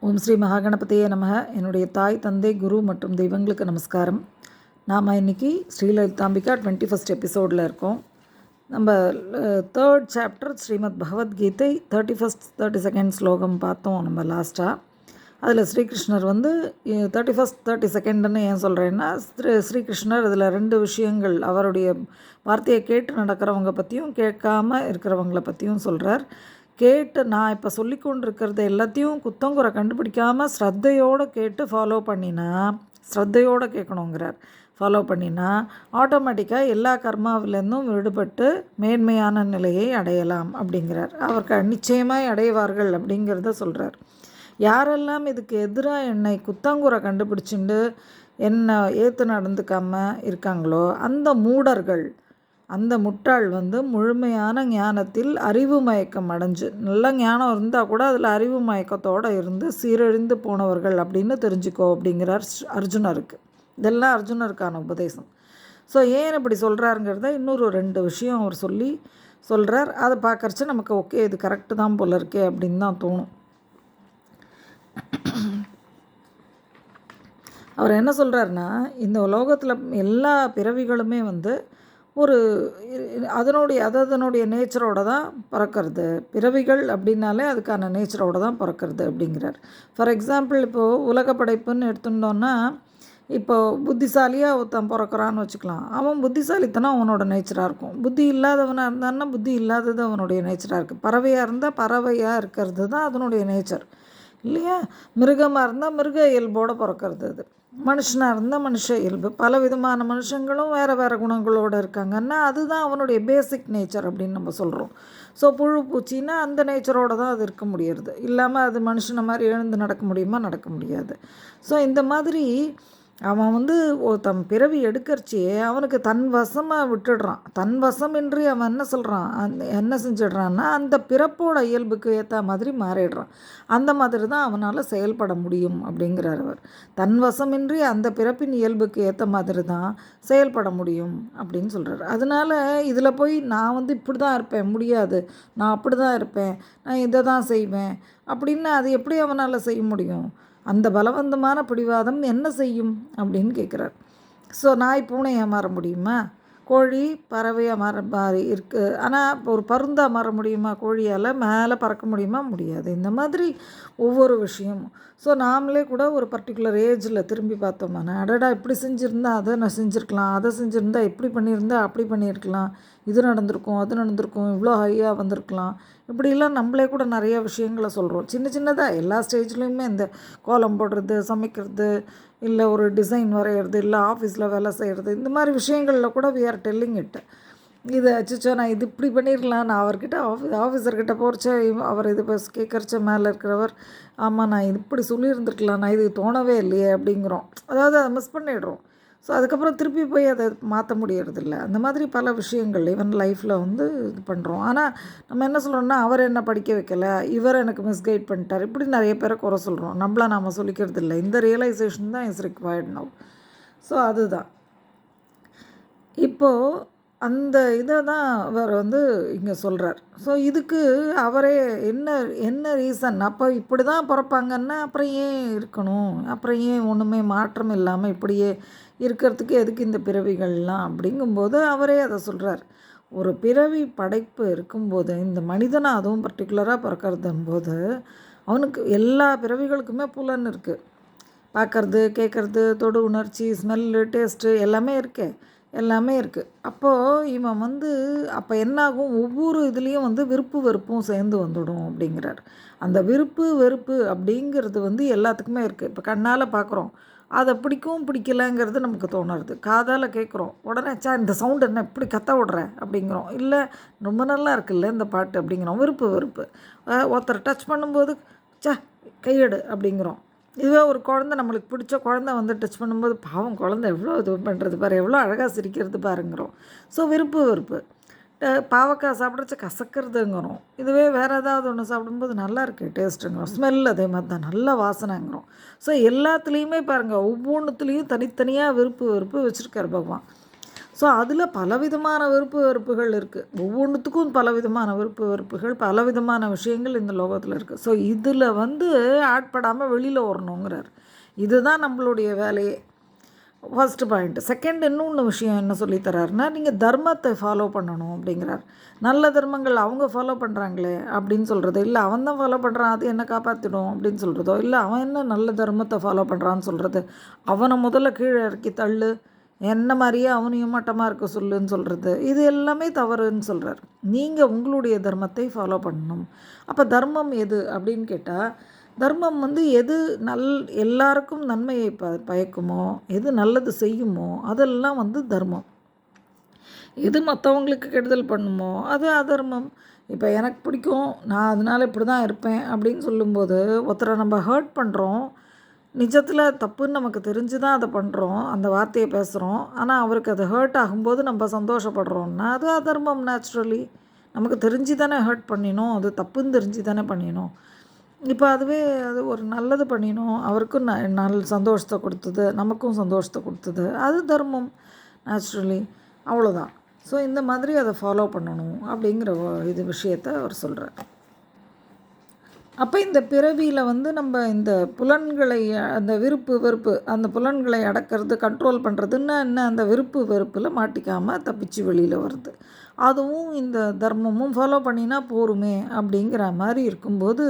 ஓம் ஸ்ரீ மகாகணபதியே நமக. என்னுடைய தாய், தந்தை, குரு மற்றும் தெய்வங்களுக்கு நமஸ்காரம். நாம் இன்றைக்கி ஸ்ரீலலிதாம்பிகா 21st எபிசோடில் இருக்கோம். நம்ம 3rd chapter Srimad Bhagavad Gita 31st 32nd ஸ்லோகம் பார்த்தோம் நம்ம லாஸ்ட்டாக. அதில் ஸ்ரீகிருஷ்ணர் 31st 32nd ஏன் சொல்கிறேன்னா, ஸ்ரீகிருஷ்ணர் அதில் 2 விஷயங்கள், அவருடைய வார்த்தையை கேட்டு நடக்கிறவங்க பற்றியும் கேட்காம இருக்கிறவங்கள பற்றியும் சொல்கிறார். கேட்டு நான் இப்போ சொல்லி கொண்டிருக்கிறது எல்லாத்தையும் குத்தங்குறை கண்டுபிடிக்காமல் ஸ்ரத்தையோடு கேட்டு ஃபாலோ பண்ணினா, ஸ்ரத்தையோடு கேட்கணுங்கிறார். ஃபாலோ பண்ணினா ஆட்டோமேட்டிக்காக எல்லா கர்மாவிலேருந்தும் விடுபட்டு மேன்மையான நிலையை அடையலாம் அப்படிங்கிறார். அவர் நிச்சயமாக அடைவார்கள் அப்படிங்கிறத சொல்கிறார். யாரெல்லாம் இதுக்கு எதிராக என்னை குத்தங்குறை கண்டுபிடிச்சிண்டு என்னை ஏற்று நடந்துக்காமல் இருக்காங்களோ அந்த மூடர்கள், அந்த முட்டாள் முழுமையான ஞானத்தில் அறிவு மயக்கம் அடைஞ்சு, நல்ல ஞானம் இருந்தால் கூட அதில் அறிவு மயக்கத்தோடு இருந்து சீரழிந்து போனவர்கள் அப்படின்னு தெரிஞ்சுக்கோ அப்படிங்கிறார் அர்ஜுனருக்கு. இதெல்லாம் அர்ஜுனருக்கான உபதேசம். ஸோ ஏன் இப்படி சொல்கிறாருங்கிறத இன்னொரு 2 விஷயம் அவர் சொல்கிறார். அதை பார்க்கறச்சு நமக்கு ஓகே, இது கரெக்டு தான் போல இருக்கே அப்படின்னு தான் தோணும். அவர் என்ன சொல்கிறாருன்னா, இந்த உலோகத்தில் எல்லா பிறவிகளுமே ஒரு அதனுடைய நேச்சரோடு தான் பிறக்கிறது. பிறவிகள் அப்படின்னாலே அதுக்கான நேச்சரோடு தான் பிறக்கிறது அப்படிங்கிறார். ஃபார் எக்ஸாம்பிள், இப்போது உலக படைப்புன்னு எடுத்துட்டோன்னா, இப்போது புத்திசாலியாக ஒருத்தன் பிறக்கிறான்னு வச்சுக்கலாம். அவன் புத்திசாலித்தனம் அவனோட நேச்சராக இருக்கும். புத்தி இல்லாதவனாக இருந்தான்னா புத்தி இல்லாதது அவனுடைய நேச்சராக இருக்குது. பறவையாக இருந்தால் பறவையாக இருக்கிறது தான் அதனுடைய நேச்சர் இல்லையா? மிருகமாக இருந்தால் மிருக இயல்போடு பிறக்கிறது. அது மனுஷனாக இருந்தால் மனுஷ இயல்பு. பல விதமான மனுஷங்களும் வேறு வேறு குணங்களோடு இருக்காங்கன்னா அதுதான் அவனுடைய பேசிக் நேச்சர் அப்படின்னு நம்ம சொல்கிறோம். ஸோ புழு பூச்சின்னா அந்த நேச்சரோடு தான் அது இருக்க முடியறது. இல்லாமல் அது மனுஷனை மாதிரி எழுந்து நடக்க முடியுமா? நடக்க முடியாது. ஸோ இந்த மாதிரி அவன் தன் பிறவி எடுக்கிறச்சே அவனுக்கு தன் வசமாக விட்டுடுறான். தன் வசமின்றி அவன் என்ன செஞ்சிடுறான்னா அந்த பிறப்போட இயல்புக்கு ஏற்ற மாதிரி மாறிடுறான். அந்த மாதிரி தான் அவனால் செயல்பட முடியும் அப்படிங்கிறார் அவர். தன் வசமின்றி அந்த பிறப்பின் இயல்புக்கு ஏற்ற மாதிரி தான் செயல்பட முடியும் அப்படின்னு சொல்கிறார். அதனால் இதில் போய் நான் இப்படி தான் இருப்பேன், முடியாது, நான் அப்படி தான் இருப்பேன், நான் இதை தான் செய்வேன் அப்படின்னு அது எப்படி அவனால் செய்ய முடியும்? அந்த பலவந்தமான பிடிவாதம் என்ன செய்யும் அப்படின்னு கேட்குறார். ஸோ நாய் பூனையாக மாற முடியுமா? கோழி பறவையாக மாறி இருக்குது. ஆனால் இப்போ ஒரு பருந்தாக மாற முடியுமா? கோழியால் மேலே பறக்க முடியுமா? முடியாது. இந்த மாதிரி ஒவ்வொரு விஷயமும். ஸோ நாமளே கூட ஒரு பர்டிகுலர் ஏஜில் திரும்பி பார்த்தோம்னா, அடடா இப்படி செஞ்சுருந்தா அதை நான் செஞ்சுருக்கலாம், அதை செஞ்சுருந்தா இப்படி பண்ணியிருந்தா அப்படி பண்ணியிருக்கலாம், இது நடந்திருக்கும், அது நடந்திருக்கும், இவ்வளோ ஹையாக வந்திருக்கலாம், இப்படிலாம் நம்மளே கூட நிறைய விஷயங்களை சொல்கிறோம். சின்ன சின்னதாக எல்லா ஸ்டேஜ்லேயுமே இந்த கோலம் போடுறது, சமைக்கிறது, இல்லை ஒரு டிசைன் வரைகிறது, இல்லை ஆஃபீஸில் வேலை செய்கிறது, இந்த மாதிரி விஷயங்களில் கூட வி ஆர் டெல்லிங் இட். இது அச்சோ நான் இது இப்படி பண்ணியிருக்கலாம், நான் அவர்கிட்ட ஆஃபீஸர்கிட்ட போகிறச்ச அவர் இது பஸ் கேட்குறச்ச மேலே இருக்கிறவர், ஆமாம் நான் இது இப்படி சொல்லியிருந்துருக்கலாம், நான் இது தோணவே இல்லையே அப்படிங்கிறோம். அதாவது அதை மிஸ் பண்ணிடுறோம். ஸோ அதுக்கப்புறம் திருப்பி போய் அதை மாற்ற முடியறதில்ல. அந்த மாதிரி பல விஷயங்கள் ஈவன் லைஃப்பில் இது பண்ணுறோம். ஆனால் நம்ம என்ன சொல்கிறோம்னா, அவர் என்ன படிக்க வைக்கலை, இவர் எனக்கு மிஸ்கைட் பண்ணிட்டார், இப்படி நிறைய பேரை குறை சொல்கிறோம். நம்மளை நாம் சொல்லிக்கிறது இல்லை. இந்த ரியலைசேஷன் தான் இஸ் ரிக்வயர்ட் நவ். ஸோ அதுதான் இப்போது அந்த இதை தான் அவர் இங்கே சொல்கிறார். ஸோ இதுக்கு அவரே என்ன ரீசன், அப்போ இப்படி தான் பிறப்பாங்கன்னா அப்புறம் ஏன் இருக்கணும், அப்புறம் ஏன் ஒன்றுமே மாற்றம் இல்லாமல் இப்படியே இருக்கிறதுக்கு எதுக்கு இந்த பிறவிகள்லாம் அப்படிங்கும்போது அவரே அதை சொல்கிறார். ஒரு பிறவி படைப்பு இருக்கும்போது இந்த மனிதனை அதுவும் பர்டிகுலராக பிறக்கிறதும்போது அவனுக்கு எல்லா பிறவிகளுக்குமே புலன் இருக்குது. பார்க்குறது, கேட்குறது, தொடு உணர்ச்சி, ஸ்மெல்லு, டேஸ்ட்டு எல்லாமே இருக்குது. அப்போது இவன் அப்போ என்னாகும், ஒவ்வொரு இதுலேயும் விருப்பு வெறுப்பும் சேர்ந்து வந்துடும் அப்படிங்கிறார். அந்த விருப்பு வெறுப்பு அப்படிங்கிறது எல்லாத்துக்குமே இருக்குது. இப்போ கண்ணால் பார்க்குறோம், அதை பிடிக்கலைங்கிறது நமக்கு தோணுறது. காதால் கேட்குறோம், உடனே இந்த சவுண்ட் என்ன இப்படி கத்த விடுற அப்படிங்கிறோம். இல்லை ரொம்ப நல்லா இருக்குல்ல இந்த பாட்டு அப்படிங்கிறோம். விருப்பு வெறுப்பு. ஒருத்தர் டச் பண்ணும்போது கையெடு அப்படிங்கிறோம். இதுவே ஒரு குழந்தை, நம்மளுக்கு பிடிச்ச குழந்தை டச் பண்ணும்போது பாவம் குழந்தை எவ்வளோ இது பண்ணுறது பாரு, எவ்வளோ அழகாக சிரிக்கிறது பாருங்கிறோம். ஸோ விருப்பு வெறுப்பு. பாவக்காய் சாப்பிட்றச்ச கசக்கிறதுங்கிறோம். இதுவே வேறு ஏதாவது ஒன்று சாப்பிடும்போது நல்லா இருக்குது டேஸ்ட்டுங்கிறோம். ஸ்மெல் அதே மாதிரி தான், நல்ல வாசனைங்கிறோம். ஸோ எல்லாத்துலேயுமே பாருங்கள், ஒவ்வொன்றுத்துலேயும் தனித்தனியாக விருப்பு வெறுப்பு வச்சுருக்கார் பகவான். ஸோ அதில் பலவிதமான விருப்பு வெறுப்புகள் இருக்குது. ஒவ்வொன்றுத்துக்கும் பலவிதமான விருப்பு வெறுப்புகள், பலவிதமான விஷயங்கள் இந்த லோகத்தில் இருக்குது. ஸோ இதில் ஆட்படாமல் வெளியில் வரணுங்கிறார். இதுதான் நம்மளுடைய வேலையே. First point. செகண்ட் இன்னொன்று விஷயம் என்ன சொல்லித்தராருன்னா, நீங்கள் தர்மத்தை ஃபாலோ பண்ணணும் அப்படிங்கிறார். நல்ல தர்மங்கள் அவங்க ஃபாலோ பண்ணுறாங்களே அப்படின்னு சொல்கிறது, இல்லை அவன் தான் ஃபாலோ பண்ணுறான் அது என்ன காப்பாற்றிடும் அப்படின்னு சொல்கிறதோ, இல்லை அவன் என்ன நல்ல தர்மத்தை ஃபாலோ பண்ணுறான்னு சொல்கிறது, அவனை முதல்ல கீழே இறக்கி தள்ளு, என்ன மாதிரியே அவனையும் மட்டமாக இருக்க சொல்லுன்னு சொல்கிறது, இது எல்லாமே தவறுன்னு சொல்கிறார். நீங்கள் உங்களுடைய தர்மத்தை ஃபாலோ பண்ணணும். அப்போ தர்மம் எது அப்படின்னு கேட்டால், தர்மம் எது எல்லாருக்கும் நன்மையை பயக்குமோ, எது நல்லது செய்யுமோ அதெல்லாம் தர்மம். எது மற்றவங்களுக்கு கெடுதல் பண்ணுமோ அது அதர்மம். இப்போ எனக்கு பிடிக்கும், நான் அதனால் இப்படி தான் இருப்பேன் அப்படின்னு சொல்லும்போது ஒருத்தரை நம்ம ஹர்ட் பண்ணுறோம். நிஜத்தில் தப்புன்னு நமக்கு தெரிஞ்சு தான் அதை பண்ணுறோம், அந்த வார்த்தையை பேசுகிறோம். ஆனால் அவருக்கு அது ஹர்ட் ஆகும்போது நம்ம சந்தோஷப்படுறோம்னா அது அதர்மம். நேச்சுரலி நமக்கு தெரிஞ்சு தானே ஹர்ட் பண்ணினோம், அது தப்புன்னு தெரிஞ்சு தானே பண்ணினோம். இப்போ அதுவே அது ஒரு நல்லது பண்ணினோம், அவருக்கும் நல்ல சந்தோஷத்தை கொடுத்தது, நமக்கும் சந்தோஷத்தை கொடுத்தது, அது தர்மம் நேச்சுரலி. அவ்வளோதான். ஸோ இந்த மாதிரி அதை ஃபாலோ பண்ணணும் அப்படிங்கிற இது விஷயத்தை அவர் சொல்கிறார். அப்போ இந்த பிறவியில் நம்ம இந்த புலன்களை, அந்த விருப்பு வெறுப்பு, அந்த புலன்களை அடக்கிறது, கண்ட்ரோல் பண்ணுறதுன்னா என்ன, அந்த விருப்பு வெறுப்பில் மாட்டிக்காமல் தப்பிச்சு வெளியில் வருது. அதுவும் இந்த தர்மமும் ஃபாலோ பண்ணினா போருமே அப்படிங்கிற மாதிரி இருக்கும்போது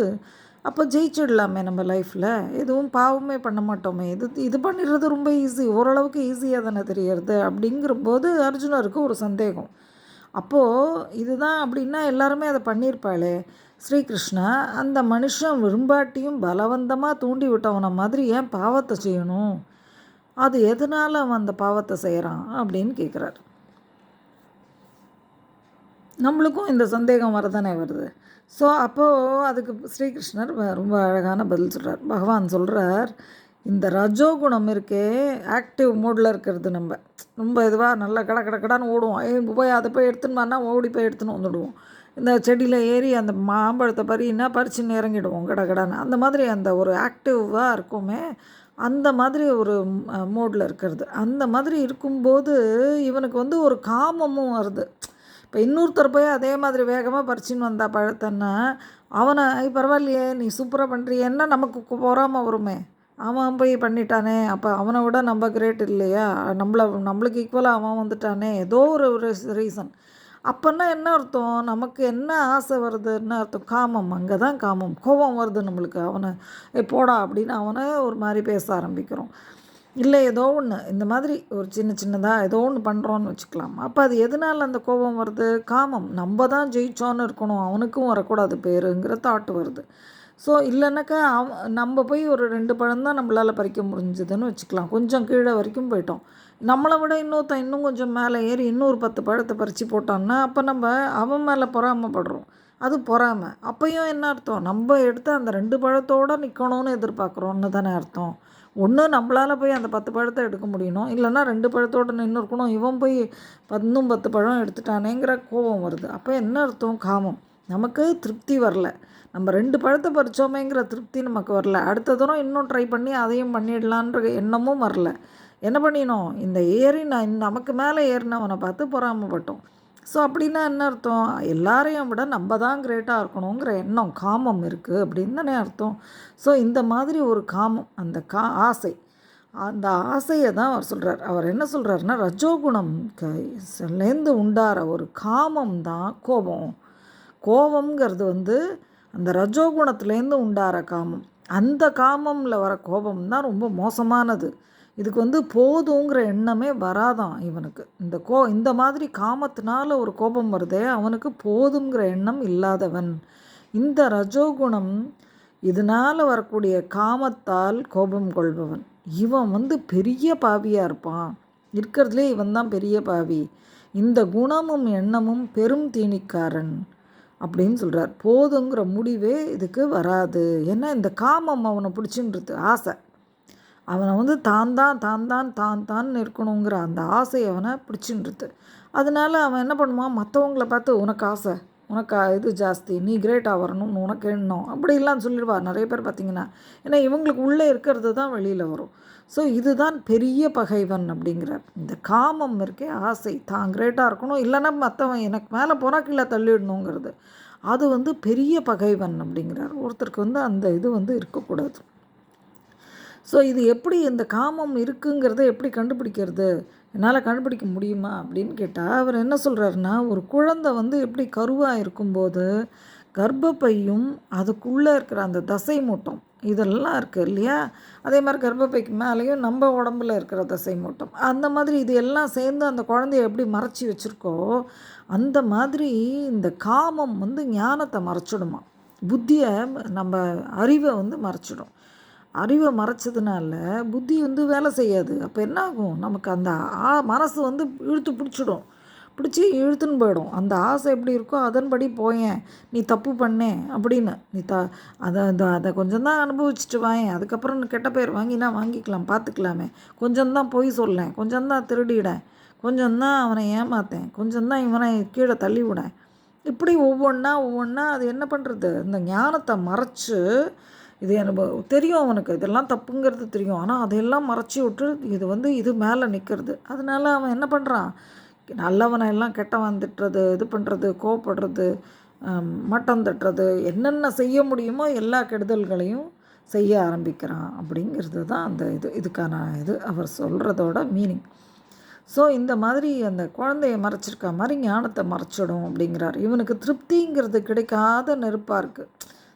அப்போ ஜெயிச்சிடலாமே நம்ம லைஃப்பில். எதுவும் பாவமே பண்ண மாட்டோமே, இது பண்ணிடுறது ரொம்ப ஈஸி, ஓரளவுக்கு ஈஸியாக தானே தெரியறது அப்படிங்கிறபோது அர்ஜுனருக்கு ஒரு சந்தேகம். அப்போது இதுதான் அப்படின்னா எல்லாருமே அதை பண்ணியிருப்பாளே ஸ்ரீகிருஷ்ணா, அந்த மனுஷன் விரும்பாட்டியும் பலவந்தமாக தூண்டி விட்டவனை மாதிரி ஏன் பாவத்தை செய்யணும், அது எதனால் அவன் அந்த பாவத்தை செய்கிறான் அப்படின்னு கேட்குறார். நம்மளுக்கும் இந்த சந்தேகம் வரதானே வருது. ஸோ அப்போது அதுக்கு ஸ்ரீகிருஷ்ணர் ரொம்ப அழகான பதில் சொல்கிறார். பகவான் சொல்கிறார், இந்த ரஜோகுணம் இருக்கே, ஆக்டிவ் மோடில் இருக்கிறது, நம்ம ரொம்ப இதுவாக நல்லா கடான்னு ஓடுவோம், போய் அதை போய் எடுத்துன்னு ஓடி போய் எடுத்துன்னு வந்துடுவோம். இந்த செடியில் ஏறி அந்த மாம்பழத்தை பறிச்சுன்னு இறங்கிடுவோம் கடகடான்னு. அந்த மாதிரி அந்த ஒரு ஆக்டிவாக இருக்குமே, அந்த மாதிரி ஒரு மோடில் இருக்கிறது. அந்த மாதிரி இருக்கும்போது இவனுக்கு ஒரு காமமும் வருது. இப்போ இன்னொருத்தர் போய் அதே மாதிரி வேகமாக பறிச்சின்னு வந்தா பழத்தன்னா, அவனை பரவாயில்லையே நீ சூப்பராக பண்ணுறியன்னா நமக்கு பொறாமல் வருமே, அவன் போய் பண்ணிட்டானே, அப்போ அவனை விட நம்ம கிரேட் இல்லையா, நம்மளுக்கு ஈக்குவலாக அவன் வந்துட்டானே, ஏதோ ஒரு ரீசன். அப்போன்னா என்ன அர்த்தம், நமக்கு என்ன ஆசை வருதுன்னு அர்த்தம், காமம். அங்கே தான் காமம், கோபம் வருது நம்மளுக்கு. அவனை போடா அப்படின்னு அவனை ஒரு மாதிரி பேச ஆரம்பிக்கிறோம். இல்லை ஏதோ ஒன்று இந்த மாதிரி ஒரு சின்னதாக ஏதோ ஒன்று பண்ணுறோன்னு வச்சுக்கலாம். அப்போ அது எதனால் அந்த கோபம் வருது, காமம். நம்ம தான் ஜெயிச்சோன்னு இருக்கணும், அவனுக்கும் வரக்கூடாது பேருங்கிற தாட்டு வருது. ஸோ இல்லைனாக்கா நம்ம போய் ஒரு 2 பழம் தான் நம்மளால் பறிக்க முடிஞ்சதுன்னு வச்சுக்கலாம். கொஞ்சம் கீழே வரைக்கும் போயிட்டோம், நம்மளை விட இன்னொருத்தன் இன்னும் கொஞ்சம் மேலே ஏறி இன்னொரு 10 பழத்தை பறித்து போட்டான்னா அப்போ நம்ம அவன் மேலே பொறாமப்படுறோம். அது பொறாமை. அப்பையும் என்ன அர்த்தம், நம்ம எடுத்து அந்த 2 பழத்தோடு நிற்கணும்னு எதிர்பார்க்குறோன்னு தானே அர்த்தம். ஒன்று நம்மளால் போய் அந்த 10 பழத்தை எடுக்க முடியணும், இல்லைன்னா 2 பழத்தோடு நின்று இருக்கணும், இவன் போய் இன்னும் 10 பழம் எடுத்துட்டானேங்கிற கோபம் வருது. அப்போ என்ன அர்த்தம், காமம். நமக்கு திருப்தி வரல, நம்ம 2 பழத்தை பறித்தோமேங்கிற திருப்தி நமக்கு வரல, அடுத்த தூரம் இன்னும் ட்ரை பண்ணி அதையும் பண்ணிடலான்ற எண்ணமும் வரல. என்ன பண்ணினோம், இந்த நமக்கு மேலே ஏறினவனை பார்த்து பொறாமப்பட்டோம். ஸோ அப்படின்னா என்ன அர்த்தம், எல்லாரையும் விட நம்ம தான் கிரேட்டாக இருக்கணுங்கிற எண்ணம், காமம் இருக்குது அப்படின்னு தானே அர்த்தம். ஸோ இந்த மாதிரி ஒரு காமம், அந்த ஆசை, அந்த ஆசையை தான் அவர் சொல்கிறார். அவர் என்ன சொல்கிறாருன்னா, ரஜோகுணம்லேருந்து உண்டார ஒரு காமம் தான் கோபம். கோபம்ங்கிறது அந்த ரஜோகுணத்துலேருந்து உண்டார காமம். அந்த காமமில் வர கோபம் தான் ரொம்ப மோசமானது. இதுக்கு போதுங்கிற எண்ணமே வராதான் இவனுக்கு. இந்த மாதிரி காமத்தினால ஒரு கோபம் வருதே, அவனுக்கு போதுங்கிற எண்ணம் இல்லாதவன். இந்த ரஜோகுணம் இதனால் வரக்கூடிய காமத்தால் கோபம் கொள்பவன், இவன் பெரிய பாவியாக இருப்பான். இருக்கிறதுலே இவன் தான் பெரிய பாவி. இந்த குணமும் எண்ணமும் பெரும் தீனிக்காரன் அப்படின்னு சொல்கிறார். போதுங்கிற முடிவே இதுக்கு வராது. ஏன்னா இந்த காமம் அவனை பிடிச்சுன்றது, ஆசை. அவனை தான் இருக்கணுங்கிற அந்த ஆசை அவனை பிடிச்சுன்றது. அதனால அவன் என்ன பண்ணுவான், மற்றவங்கள பார்த்து உனக்கு ஆசை உனக்கு இது ஜாஸ்தி, நீ கிரேட்டாக வரணும்னு உனக்கு எண்ணம் அப்படிலாம் சொல்லிடுவா நிறைய பேர் பார்த்திங்கன்னா. ஏன்னா இவங்களுக்கு உள்ளே இருக்கிறது தான் வெளியில் வரும். ஸோ இதுதான் பெரிய பகைவன் அப்படிங்கிறார். இந்த காமம் இருக்கே, ஆசை, தான் கிரேட்டாக இருக்கணும், இல்லைன்னா மற்றவன் எனக்கு மேலே போனால் கீழே தள்ளிடணுங்கிறது, அது வந்து பெரிய பகைவன் அப்படிங்கிறார். ஒருத்தருக்கு வந்து அந்த இது வந்து இருக்கக்கூடாது. ஸோ இது எப்படி இந்த காமம் இருக்குங்கிறத எப்படி கண்டுபிடிக்கிறது, என்னால் கண்டுபிடிக்க முடியுமா அப்படின்னு கேட்டால், அவர் என்ன சொல்கிறாருன்னா, ஒரு குழந்தை வந்து எப்படி கருவாக இருக்கும்போது கர்ப்பப்பையும் அதுக்குள்ளே இருக்கிற அந்த தசை மூட்டம் இதெல்லாம் இருக்குது இல்லையா, அதே மாதிரி கர்ப்பப்பைக்கு மேலேயும் நம்ம உடம்புல இருக்கிற தசை மூட்டம், அந்த மாதிரி இது எல்லாம் சேர்ந்து அந்த குழந்தைய எப்படி மறைச்சி வச்சுருக்கோ, அந்த மாதிரி இந்த காமம் வந்து ஞானத்தை மறைச்சிடுமா, புத்தியை, நம்ம அறிவை வந்து மறைச்சிடும். அறிவை மறைச்சதுனால புத்தி வந்து வேலை செய்யாது. அப்போ என்ன ஆகும், நமக்கு அந்த மனசு வந்து இழுத்து பிடிச்சிடும், பிடிச்சி இழுத்துன்னு போயிடும். அந்த ஆசை எப்படி இருக்கோ அதன்படி போயேன், நீ தப்பு பண்ணேன் அப்படின்னு, நீ அதை கொஞ்சம் தான் அனுபவிச்சுட்டு வாயேன், அதுக்கப்புறம் கெட்ட பேர் வாங்கினா வாங்கிக்கலாம், பார்த்துக்கலாமே, கொஞ்சம்தான் பொய் சொல்லேன், கொஞ்சம்தான் திருடிடேன், கொஞ்சம்தான் அவனை ஏமாத்தேன், கொஞ்சம்தான் இவனை கீழே தள்ளி விடேன், இப்படி ஒவ்வொன்றா அது என்ன பண்ணுறது, இந்த ஞானத்தை மறைச்சு, இது எனக்கு தெரியும், அவனுக்கு இதெல்லாம் தப்புங்கிறது தெரியும், ஆனால் அதையெல்லாம் மறைச்சி விட்டு இது வந்து இது மேலே நிற்கிறது. அதனால அவன் என்ன பண்ணுறான், நல்லவனை எல்லாம் கெட்டவன் திட்டுறது, இது பண்ணுறது, கோவப்படுறது, மட்டம் தட்டுறது, என்னென்ன செய்ய முடியுமோ எல்லா கெடுதல்களையும் செய்ய ஆரம்பிக்கிறான் அப்படிங்கிறது தான் அந்த இதுக்கான அவர் சொல்கிறதோட மீனிங். ஸோ இந்த மாதிரி அந்த குழந்தைய மறைச்சிருக்க மாதிரி ஞானத்தை மறைச்சிடும் அப்படிங்கிறார். இவனுக்கு திருப்திங்கிறது கிடைக்காத நெருப்பாக இருக்குது,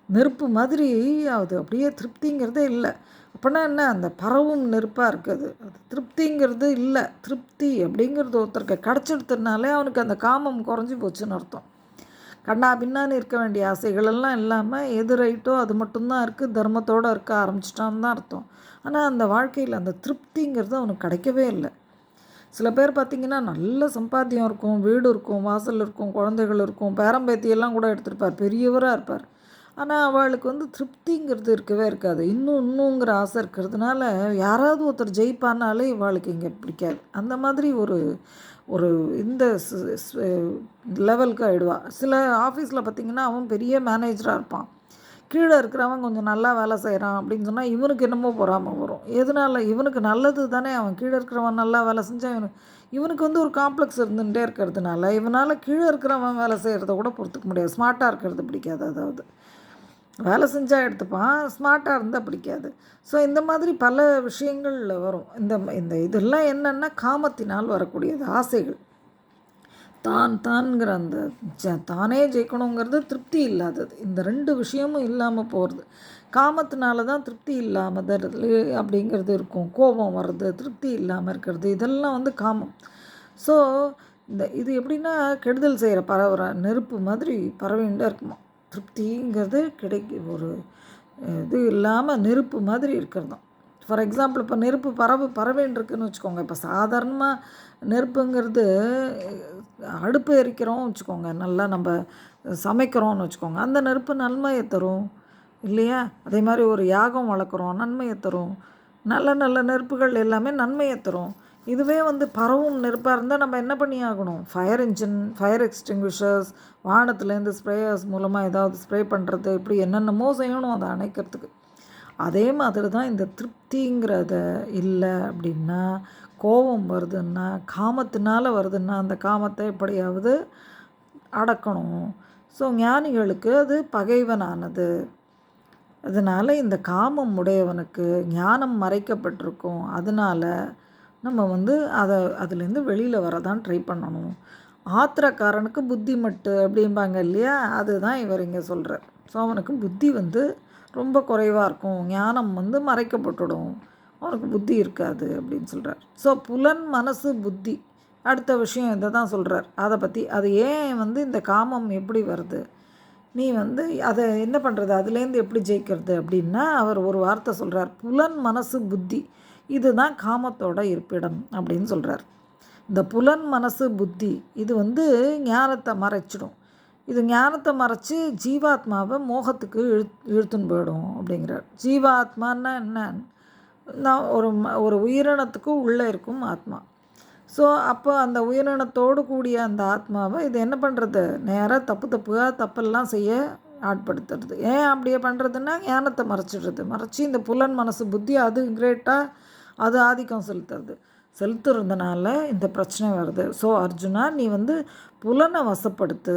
நெருப்பு மாதிரி அது அப்படியே திருப்திங்கிறதே இல்லை. அப்படின்னா என்ன, அந்த பரவும் நெருப்பாக இருக்குது, அது திருப்திங்கிறது இல்லை. திருப்தி அப்படிங்கிறது ஒருத்தருக்கு கிடச்சிடுறதுனாலே அவனுக்கு அந்த காமம் குறைஞ்சி போச்சுன்னு அர்த்தம். கண்ணா பின்னான்னு இருக்க வேண்டிய ஆசைகளெல்லாம் இல்லாமல் எது ரைட்டோ அது மட்டும்தான் இருக்குது, தர்மத்தோடு இருக்க ஆரம்பிச்சிட்டான்னு தான் அர்த்தம். ஆனால் அந்த வாழ்க்கையில் அந்த திருப்திங்கிறது அவனுக்கு கிடைக்கவே இல்லை. சில பேர் பார்த்திங்கன்னா நல்ல சம்பாத்தியம் இருக்கும், வீடு இருக்கும், வாசல் இருக்கும், குழந்தைகள் இருக்கும், பேரம்பேத்தியெல்லாம் கூட எடுத்துருப்பார், பெரியவராக இருப்பார். ஆனால் அவளுக்கு வந்து திருப்திங்கிறது இருக்கவே இருக்காது. இன்னுங்கிற ஆசை இருக்கிறதுனால யாராவது ஒருத்தர் ஜெயிப்பானாலே இவாளுக்கு இங்கே பிடிக்காது. அந்த மாதிரி ஒரு ஒரு இந்த லெவலுக்கு ஆகிடுவா. சில ஆஃபீஸில் பார்த்திங்கன்னா அவன் பெரிய மேனேஜராக இருப்பான், கீழே இருக்கிறவன் கொஞ்சம் நல்லா வேலை செய்கிறான் அப்படின்னு சொன்னால் இவனுக்கு என்னமோ பொறாமல் வரும். எதனால், இவனுக்கு நல்லது தானே, அவன் கீழே இருக்கிறவன் நல்லா வேலை செஞ்சால் இவனுக்கு வந்து ஒரு காம்ப்ளெக்ஸ் இருந்துகிட்டே இருக்கிறதுனால இவனால் கீழே இருக்கிறவன் வேலை செய்கிறத கூட பொறுத்துக்க முடியாது. ஸ்மார்ட்டாக இருக்கிறது பிடிக்காது, அதாவது வேலை செஞ்சால் எடுத்துப்பான், ஸ்மார்ட்டாக இருந்தால் பிடிக்காது. ஸோ இந்த மாதிரி பல விஷயங்கள் வரும். இந்த இதெல்லாம் என்னென்னா காமத்தினால் வரக்கூடியது, ஆசைகள். தான்ங்கிற அந்த தானே ஜெயிக்கணுங்கிறது திருப்தி இல்லாதது, இந்த ரெண்டு விஷயமும் இல்லாமல் போகிறது. காமத்தினால தான் திருப்தி இல்லாமல் அப்படிங்கிறது இருக்கும், கோபம் வர்றது, திருப்தி இல்லாமல் இருக்கிறது, இதெல்லாம் வந்து காமம். ஸோ இது எப்படின்னா கெடுதல் செய்கிற பரவுற நெருப்பு மாதிரி பரவிண்டே இருக்குமா. திருப்திங்கிறது ஒரு இது இல்லாமல் நெருப்பு மாதிரி இருக்கிறது தான். ஃபார் எக்ஸாம்பிள் இப்போ நெருப்பு பறவைன்னு இருக்குதுன்னு வச்சுக்கோங்க. இப்போ சாதாரணமாக நெருப்புங்கிறது அடுப்பு எரிக்கிறோம்னு வச்சுக்கோங்க, நல்லா நம்ம சமைக்கிறோம்னு வச்சுக்கோங்க, அந்த நெருப்பு நன்மையை தரும் இல்லையா. அதே மாதிரி ஒரு யாகம் வளர்க்குறோம், நன்மையை தரும். நல்ல நெருப்புகள் எல்லாமே நன்மையை தரும். இதுவே வந்து பரவும் நெருப்பாக இருந்தால் நம்ம என்ன பண்ணி ஆகணும், ஃபயர் இன்ஜின், ஃபயர் எக்ஸ்டிங்விஷர்ஸ், வானத்துலேருந்து ஸ்ப்ரேயர்ஸ் மூலமாக ஏதாவது ஸ்ப்ரே பண்ணுறது, இப்படி என்னென்னமோ செய்யணும் அதை அணைக்கிறதுக்கு. அதே மாதிரி தான் இந்த திருப்திங்கிறத இல்லை அப்படின்னா, கோபம் வருதுன்னா, காமத்தினால வருதுன்னா, அந்த காமத்தை எப்படியாவது அடக்கணும். ஸோ ஞானிகளுக்கு அது பகைவனானது. அதனால் இந்த காமம் உடையவனுக்கு ஞானம் மறைக்கப்பட்டிருக்கும். அதனால் நம்ம வந்து அதுலேருந்து வெளியில் வரதான் ட்ரை பண்ணணும். ஆத்திரக்காரனுக்கு புத்தி மட்டு அப்படிம்பாங்க இல்லையா, அதுதான் இவர் இங்கே சொல்கிறார். ஸோ அவனுக்கு புத்தி வந்து ரொம்ப குறைவாக இருக்கும், ஞானம் வந்து மறைக்கப்பட்டுடும், அவனுக்கு புத்தி இருக்காது அப்படின்னு சொல்கிறார். ஸோ புலன், மனசு, புத்தி, அடுத்த விஷயம் இதை தான் சொல்கிறார். அதை பற்றி அது ஏன் வந்து இந்த காமம் எப்படி வருது, நீ வந்து அதை என்ன பண்ணுறது, அதுலேருந்து எப்படி ஜெயிக்கிறது அப்படின்னா அவர் ஒரு வார்த்தை சொல்கிறார், புலன், மனசு, புத்தி, இதுதான் காமத்தோட இருப்பிடம் அப்படின்னு சொல்கிறார். இந்த புலன், மனசு, புத்தி இது வந்து ஞானத்தை மறைச்சிடும். இது ஞானத்தை மறைச்சி ஜீவாத்மாவை மோகத்துக்கு இழுத்துன்னு போயிடும் அப்படிங்கிறார். ஜீவாத்மான்னா என்ன, நான் ஒரு உயிரினத்துக்கு உள்ளே இருக்கும் ஆத்மா. ஸோ அப்போ அந்த உயிரினத்தோடு கூடிய அந்த ஆத்மாவை இது என்ன பண்ணுறது, நேராக தப்பெல்லாம் செய்ய ஆட்படுத்துறது. ஏன் அப்படியே பண்ணுறதுன்னா ஞானத்தை மறைச்சிடுறது. மறைச்சி இந்த புலன் மனசு புத்தி அது கிரேட்டாக அது ஆதிக்கம் செலுத்துறதுனால இந்த பிரச்சனை வருது. ஸோ அர்ஜுனா, நீ புலனை வசப்படுத்து.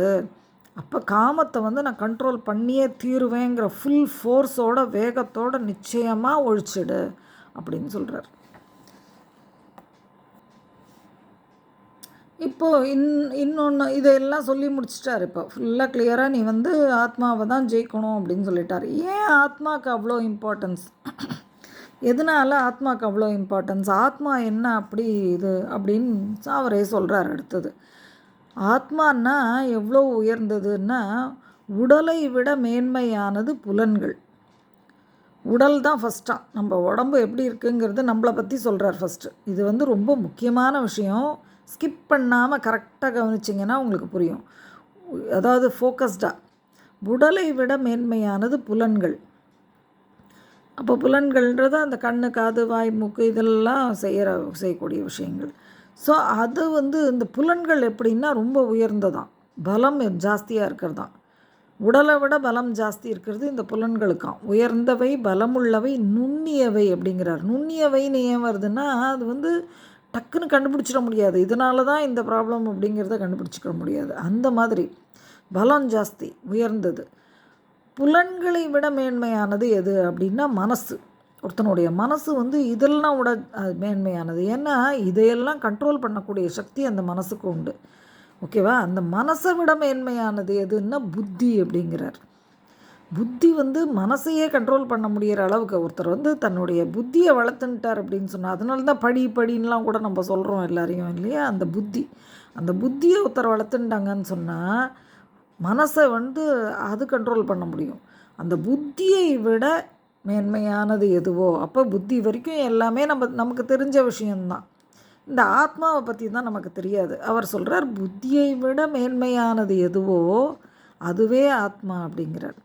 அப்போ காமத்தை நான் கண்ட்ரோல் பண்ணியே தீருவேங்கிற ஃபுல் ஃபோர்ஸோட வேகத்தோட நிச்சயமாக ஒழிச்சிடு அப்படின்னு சொல்கிறார். இப்போது இன்னொன்று இதையெல்லாம் சொல்லி முடிச்சிட்டார். இப்போ ஃபுல்லாக கிளியராக நீ ஆத்மாவை தான் ஜெயிக்கணும் அப்படின்னு சொல்லிட்டார். ஏன் ஆத்மாவுக்கு அவ்வளோ இம்பார்ட்டன்ஸ், எதனால் ஆத்மாவுக்கு அவ்வளோ இம்பார்ட்டன்ஸ், ஆத்மா என்ன அப்படி இது அப்படின்னு அவரே சொல்கிறார். அடுத்தது ஆத்மானா எவ்வளோ உயர்ந்ததுன்னா உடலை விட மேன்மையானது புலன்கள். உடல் தான் ஃபஸ்ட்டாக, நம்ம உடம்பு எப்படி இருக்குங்கிறது நம்மளை பற்றி சொல்கிறார் ஃபஸ்ட்டு. இது ரொம்ப முக்கியமான விஷயம். ஸ்கிப் பண்ணாமல் கரெக்டாக கவனிச்சிங்கன்னா உங்களுக்கு புரியும். அதாவது ஃபோக்கஸ்டாக உடலை விட மேன்மையானது புலன்கள். அப்போ புலன்கள்ன்றது அந்த கண்ணு, காது, வாய், மூக்கு இதெல்லாம் செய்யக்கூடிய விஷயங்கள். ஸோ அது இந்த புலன்கள் எப்படின்னா ரொம்ப உயர்ந்ததான், பலம் ஜாஸ்தியாக இருக்கிறதான். உடலை விட பலம் ஜாஸ்தி இருக்கிறது இந்த புலன்களுக்காம். உயர்ந்தவை, பலமுள்ளவை, நுண்ணியவை அப்படிங்கிறார். நுண்ணியவைன்னு ஏன் வருதுன்னா அது டக்குன்னு கண்டுபிடிச்சிட முடியாது. இதனால தான் இந்த ப்ராப்ளம் அப்படிங்கிறத கண்டுபிடிச்சிக்க முடியாது. அந்த மாதிரி பலம் ஜாஸ்தி, உயர்ந்தது. புலன்களை விட மேன்மையானது எது அப்படின்னா மனசு. ஒருத்தனுடைய மனசு இதெல்லாம் விட மேன்மையானது. ஏன்னா இதையெல்லாம் கண்ட்ரோல் பண்ணக்கூடிய சக்தி அந்த மனசுக்கு உண்டு. ஓகேவா? அந்த மனசை விட மேன்மையானது எதுன்னா புத்தி அப்படிங்கிறார். புத்தி மனசையே கண்ட்ரோல் பண்ண முடிகிற அளவுக்கு ஒருத்தர் தன்னுடைய புத்தியை வளர்த்துன்ட்டார் அப்படின்னு சொன்னால், அதனால தான் படின்லாம் கூட நம்ம சொல்கிறோம் எல்லாரையும் இல்லையா? அந்த புத்தியை ஒருத்தர் வளர்த்துட்டாங்கன்னு சொன்னால் மனசை அது கண்ட்ரோல் பண்ண முடியும். அந்த புத்தியை விட மேன்மையானது எதுவோ, அப்போ புத்தி வரைக்கும் எல்லாமே நமக்கு தெரிஞ்ச விஷயந்தான். இந்த ஆத்மாவை பற்றி தான் நமக்கு தெரியாது. அவர் சொல்கிறார், புத்தியை விட மேன்மையானது எதுவோ அதுவே ஆத்மா அப்படிங்கிறார்.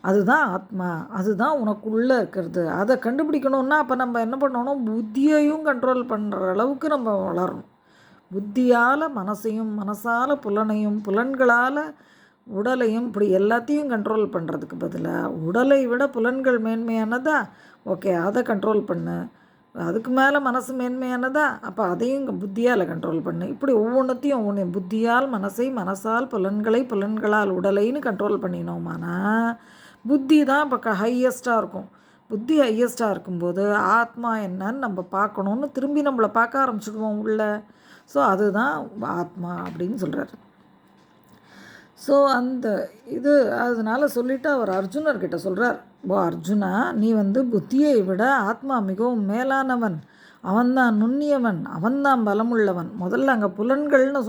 அதுதான் ஆத்மா, அதுதான் உனக்குள்ளே இருக்கிறது. அதை கண்டுபிடிக்கணுன்னா அப்போ நம்ம என்ன பண்ணணும், புத்தியையும் கண்ட்ரோல் பண்ணுற அளவுக்கு நம்ம வளரணும். புத்தியால் மனசையும், மனசால் புலனையும், புலன்களால் உடலையும், இப்படி எல்லாத்தையும் கண்ட்ரோல் பண்ணுறதுக்கு பதிலாக உடலை விட புலன்கள் மேன்மையானதா, ஓகே அதை கண்ட்ரோல் பண்ணு. அதுக்கு மேலே மனசு மேன்மையானதா, அப்போ அதையும் புத்தியால் கண்ட்ரோல் பண்ணு. இப்படி ஒவ்வொன்றுத்தையும் புத்தியால் மனசை, மனசால் புலன்களை, புலன்களால் உடலைன்னு கண்ட்ரோல் பண்ணினோமானா புத்தி தான் இப்போ ஹையஸ்ட்டாக இருக்கும். புத்தி ஹையஸ்ட்டாக இருக்கும்போது ஆத்மா என்னன்னு நம்ம பார்க்கணுன்னு திரும்பி நம்மளை பார்க்க ஆரம்பிச்சிடுவோம் உள்ள. ஸோ அதுதான் ஆத்மா அப்படின்னு சொல்கிறார். ஸோ அந்த இது அதனால் சொல்லிவிட்டு அவர் அர்ஜுனர்கிட்ட சொல்கிறார், ஓ அர்ஜுனா, நீ புத்தியை விட ஆத்மா மிகவும் மேலானவன், அவன்தான் நுண்ணியவன், அவன்தான் பலமுள்ளவன். முதல்ல அங்கே புலன்கள்னு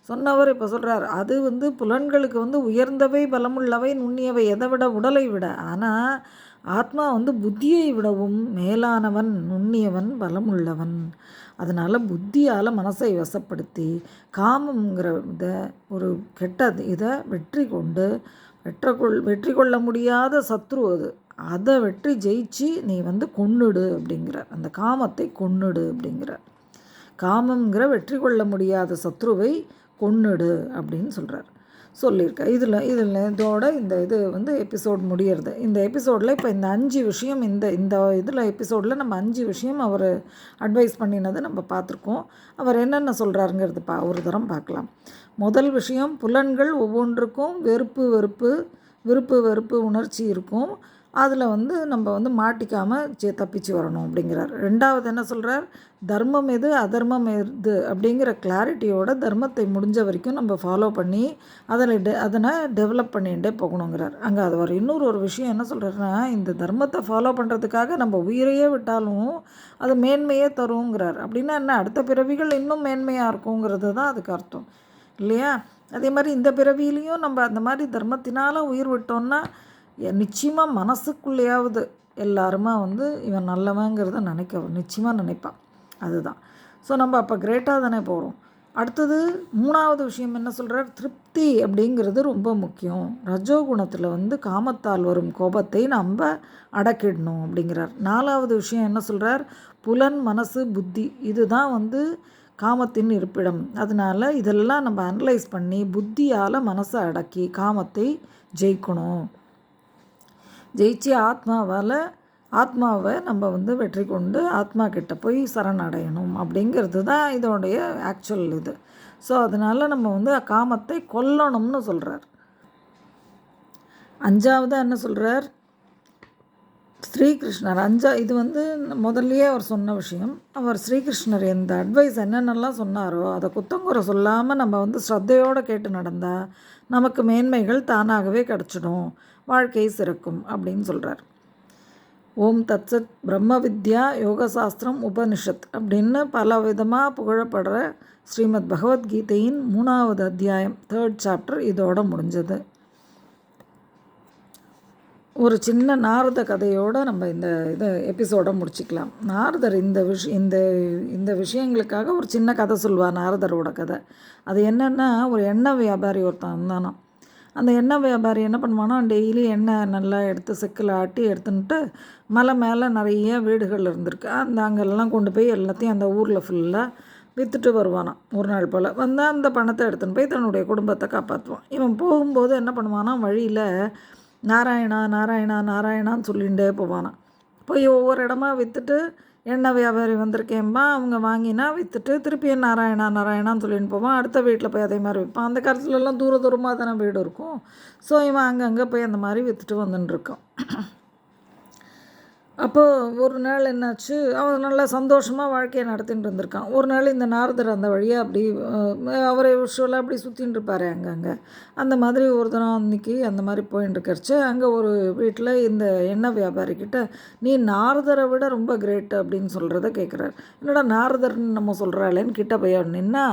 சொன்னவர் இப்போ சொல்கிறார், அது புலன்களுக்கு உயர்ந்தவை, பலமுள்ளவை, நுண்ணியவை, எதை விட உடலை விட. ஆனால் ஆத்மா புத்தியை விடவும் மேலானவன், நுண்ணியவன், பலமுள்ளவன். அதனால் புத்தியால் மனசை வசப்படுத்தி காமங்கிற ஒரு கெட்ட இதை வெற்றி கொள்ள முடியாத சத்ரு அதை வெற்றி ஜெயிச்சு நீ கொன்னுடு அப்படிங்கிறார். அந்த காமத்தை கொன்னுடு அப்படிங்கிறார். காமங்கிற வெற்றி கொள்ள முடியாத சத்ருவை கொன்னுடு அப்படின்னு சொல்லியிருக்கேன். இதில் இதோட இந்த இது எபிசோட் முடியறது. இந்த எபிசோடில் இப்போ இந்த 5 விஷயம் இந்த இதில் எபிசோடில் நம்ம 5 விஷயம் அவர் அட்வைஸ் பண்ணினதை நம்ம பார்த்துருக்கோம். அவர் என்னென்ன சொல்கிறாருங்கிறது ஒரு தரம் பார்க்கலாம். முதல் விஷயம், புலன்கள் ஒவ்வொன்றுக்கும் விருப்பு வெறுப்பு உணர்ச்சி இருக்கும். அதில் நம்ம மாட்டிக்காமல் தப்பிச்சு வரணும் அப்படிங்கிறார். ரெண்டாவது என்ன சொல்கிறார், தர்மம் எது அதர்மம் எது அப்படிங்கிற கிளாரிட்டியோட தர்மத்தை முடிஞ்ச வரைக்கும் நம்ம ஃபாலோ பண்ணி அதனை டெவலப் பண்ணிகிட்டே போகணுங்கிறார். அங்கே அவர் இன்னொரு விஷயம் என்ன சொல்கிறாருன்னா, இந்த தர்மத்தை ஃபாலோ பண்ணுறதுக்காக நம்ம உயிரையே விட்டாலும் அது மேன்மையே தருங்கிறார். அப்படின்னா என்ன, அடுத்த பிறவிகள் இன்னும் மேன்மையாக இருக்குங்கிறது தான் அதுக்கு அர்த்தம் இல்லையா? அதே மாதிரி இந்த பிறவியிலையும் நம்ம அந்த மாதிரி தர்மத்தினால் உயிர் விட்டோம்னா நிச்சயமாக மனசுக்குள்ளேயாவது எல்லாருமா இவன் நல்லவங்கிறத நிச்சயமாக நினைப்பான். அதுதான். ஸோ நம்ம அப்போ கிரேட்டாக தானே போகிறோம். அடுத்தது 3வது விஷயம் என்ன சொல்கிறார், திருப்தி அப்படிங்கிறது ரொம்ப முக்கியம். ரஜோகுணத்தில் காமத்தால் வரும் கோபத்தை நம்ம அடக்கிடணும் அப்படிங்கிறார். 4வது விஷயம் என்ன சொல்கிறார், புலன், மனசு, புத்தி இதுதான் காமத்தின் இருப்பிடம். அதனால் இதெல்லாம் நம்ம அனலைஸ் பண்ணி புத்தியால் மனசை அடக்கி காமத்தை ஜெயிக்கணும். ஜெயிச்சு ஆத்மாவை நம்ம வெற்றி கொண்டு ஆத்மா கிட்ட போய் சரணடையணும் அப்படிங்கிறது தான் இதோடைய ஆக்சுவல் இது. ஸோ அதனால் நம்ம காமத்தை கொல்லணும்னு சொல்கிறார். 5வது என்ன சொல்கிறார்? ஸ்ரீகிருஷ்ணர் இது முதல்லையே அவர் சொன்ன விஷயம். அவர் ஸ்ரீகிருஷ்ணர் எந்த அட்வைஸ் என்னென்னலாம் சொன்னாரோ அதை குத்தங்குறை சொல்லாமல் நம்ம ஸ்ரத்தையோடு கேட்டு நடந்தால் நமக்கு மேன்மைகள் தானாகவே கிடச்சிடும், வாழ்க்கை சிறக்கும் அப்படின்னு சொல்கிறார். ஓம் தத்சத் பிரம்ம வித்யா யோகசாஸ்திரம் உபனிஷத் அப்படின்னு பல விதமாக புகழப்படுற ஸ்ரீமத் பகவத்கீதையின் 3வது அத்தியாயம் 3rd சாப்டர் இதோட முடிஞ்சது. ஒரு சின்ன நாரத கதையோடு நம்ம இதை எபிசோடை முடிச்சிக்கலாம். நாரதர் இந்த விஷயங்களுக்காக ஒரு சின்ன கதை சொல்லுவார். நாரதரோட கதை அது என்னென்னா, ஒரு எண்ணெய் வியாபாரி ஒருத்தன் இருந்தானா. அந்த எண்ணெய் வியாபாரி என்ன பண்ணுவானோ, டெய்லி எண்ணெய் நல்லா எடுத்து செக்கில் ஆட்டி எடுத்துன்ட்டு மலை மேலே நிறைய வீடுகள் இருந்திருக்கு. அங்கெல்லாம் கொண்டு போய் எல்லாத்தையும் அந்த ஊரில் ஃபுல்லாக விற்றுட்டு வருவானான். ஒரு நாள் போல் வந்தால் அந்த பணத்தை எடுத்துன்னு போய் தன்னுடைய குடும்பத்தை காப்பாற்றுவான். இவன் போகும்போது என்ன பண்ணுவானா, வழியில் நாராயணா நாராயணா நாராயணான்னு சொல்லிகிட்டே போவானான். போய் ஒவ்வொரு இடமா விற்றுட்டு எண்ணெய் வியாபாரி வந்திருக்கேன்பா, அவங்க வாங்கினா விற்றுட்டு திருப்பியும் நாராயணா நாராயணான்னு சொல்லின்னு போவான். அடுத்த வீட்டில் போய் அதே மாதிரி விற்பான். அந்த காலத்துலலாம் தூரமாக தானே வீடு இருக்கும். ஸோ இவன் அங்கங்கே போய் அந்த மாதிரி விற்றுட்டு வந்துட்டுருக்கான். அப்போது ஒரு நாள் என்னாச்சு, அவன் நல்லா சந்தோஷமாக வாழ்க்கையை நடத்திட்டு இருந்திருக்கான். ஒரு நாள் இந்த நாரதர் அந்த வழியாக அப்படி அவரை விஷுவலாக அப்படி சுற்றின்னு இருப்பார் அங்கங்கே. அந்த மாதிரி ஒரு தினம் அன்றைக்கி அந்த மாதிரி போயின்னு இருக்கச்சு, அங்கே ஒரு வீட்டில் இந்த எண்ணெய் வியாபாரிக்கிட்ட நீ நாரதரை விட ரொம்ப கிரேட்டு அப்படின்னு சொல்கிறத கேட்குறாரு. என்னடா நாரதர்னு நம்ம சொல்கிறாளேன்னு கிட்ட போய் நின்னா